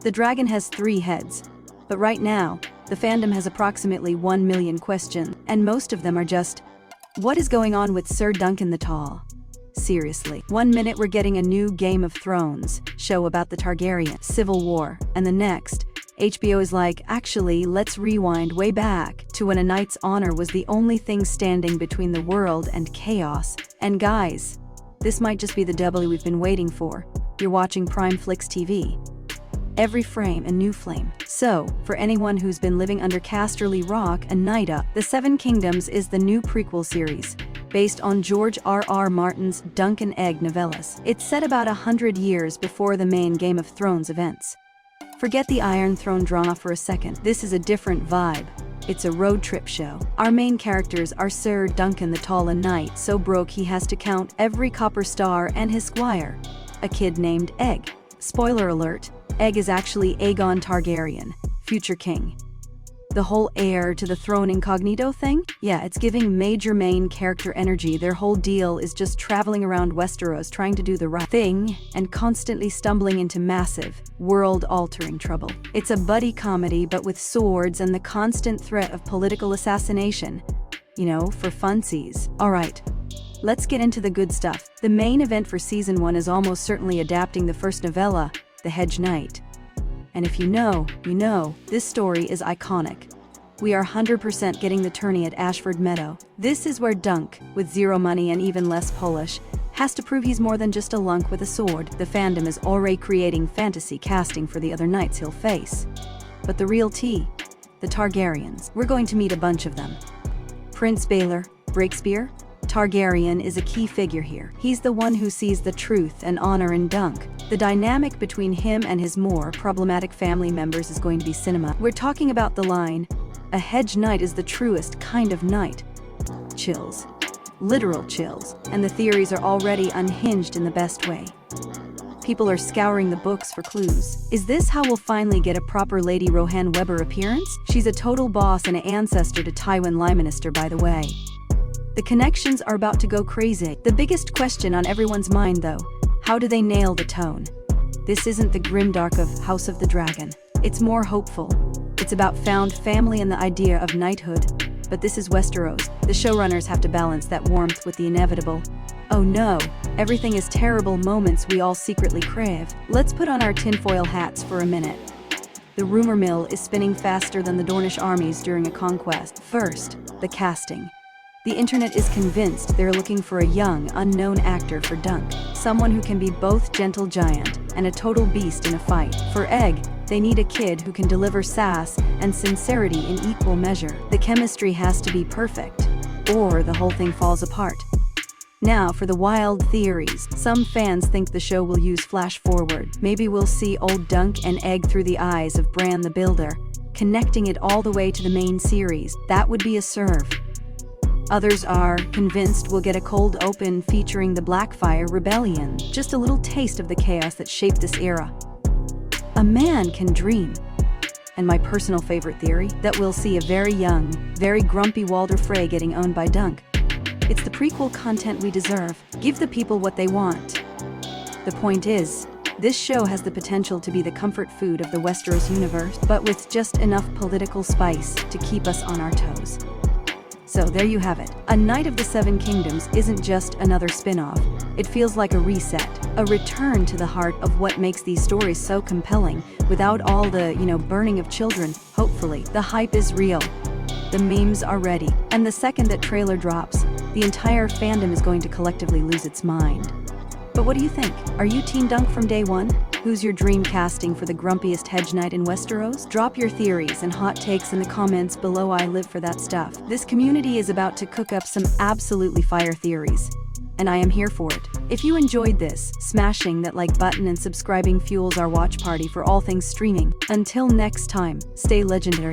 The dragon has 3 heads. But right now, the fandom has approximately 1 million questions, and most of them are just, what is going on with Sir Duncan the Tall? Seriously. One minute we're getting a new Game of Thrones show about the Targaryen civil war, and the next, HBO is like, actually, let's rewind way back to when a knight's honor was the only thing standing between the world and chaos. And guys, this might just be the W we've been waiting for. You're watching Prime Flix TV. Every frame a new flame. So, for anyone who's been living under Casterly Rock and Night Up, The Seven Kingdoms is the new prequel series, based on George R.R. Martin's Dunk and Egg novellas. It's set about 100 years before the main Game of Thrones events. Forget the Iron Throne drama for a second. This is a different vibe. It's a road trip show. Our main characters are Sir Duncan the Tall, a knight so broke he has to count every copper star, and his squire, a kid named Egg. Spoiler alert, Egg is actually Aegon Targaryen, future king. The whole heir to the throne incognito thing? Yeah, it's giving major main character energy. Their whole deal is just traveling around Westeros trying to do the right thing and constantly stumbling into massive, world-altering trouble. It's a buddy comedy but with swords and the constant threat of political assassination. You know, for funsies. Alright, let's get into the good stuff. The main event for Season 1 is almost certainly adapting the first novella, The Hedge Knight. And if you know, you know, this story is iconic. We are 100% getting the tourney at Ashford Meadow. This is where Dunk, with 0 money and even less Polish, has to prove he's more than just a lunk with a sword. The fandom is already creating fantasy casting for the other knights he'll face. But the real tea, the Targaryens. We're going to meet a bunch of them. Prince Baelor, Breakspear, Targaryen is a key figure here. He's the one who sees the truth and honor in Dunk. The dynamic between him and his more problematic family members is going to be cinema. We're talking about the line, a hedge knight is the truest kind of knight. Chills. Literal chills. And the theories are already unhinged in the best way. People are scouring the books for clues. Is this how we'll finally get a proper Lady Rohan Weber appearance? She's a total boss and an ancestor to Tywin Lannister, by the way. The connections are about to go crazy. The biggest question on everyone's mind, though, how do they nail the tone? This isn't the grimdark of House of the Dragon. It's more hopeful. It's about found family and the idea of knighthood. But this is Westeros. The showrunners have to balance that warmth with the inevitable, oh no, everything is terrible moments we all secretly crave. Let's put on our tinfoil hats for a minute. The rumor mill is spinning faster than the Dornish armies during a conquest. First, the casting. The internet is convinced they're looking for a young, unknown actor for Dunk. Someone who can be both gentle giant and a total beast in a fight. For Egg, they need a kid who can deliver sass and sincerity in equal measure. The chemistry has to be perfect, or the whole thing falls apart. Now for the wild theories. Some fans think the show will use flash forward. Maybe we'll see old Dunk and Egg through the eyes of Bran the Builder, connecting it all the way to the main series. That would be a serve. Others are convinced we'll get a cold open featuring the Blackfire Rebellion. Just a little taste of the chaos that shaped this era. A man can dream. And my personal favorite theory, that we'll see a very young, very grumpy Walder Frey getting owned by Dunk. It's the prequel content we deserve. Give the people what they want. The point is, this show has the potential to be the comfort food of the Westeros universe, but with just enough political spice to keep us on our toes. So there you have it. A Knight of the Seven Kingdoms isn't just another spin-off. It feels like a reset, a return to the heart of what makes these stories so compelling, without all the, burning of children. Hopefully, the hype is real. The memes are ready. And the second that trailer drops, the entire fandom is going to collectively lose its mind. But what do you think? Are you Team Dunk from day one? Who's your dream casting for the grumpiest hedge knight in Westeros? Drop your theories and hot takes in the comments below. I live for that stuff. This community is about to cook up some absolutely fire theories, and I am here for it. If you enjoyed this, smashing that like button and subscribing fuels our watch party for all things streaming. Until next time, stay legendary.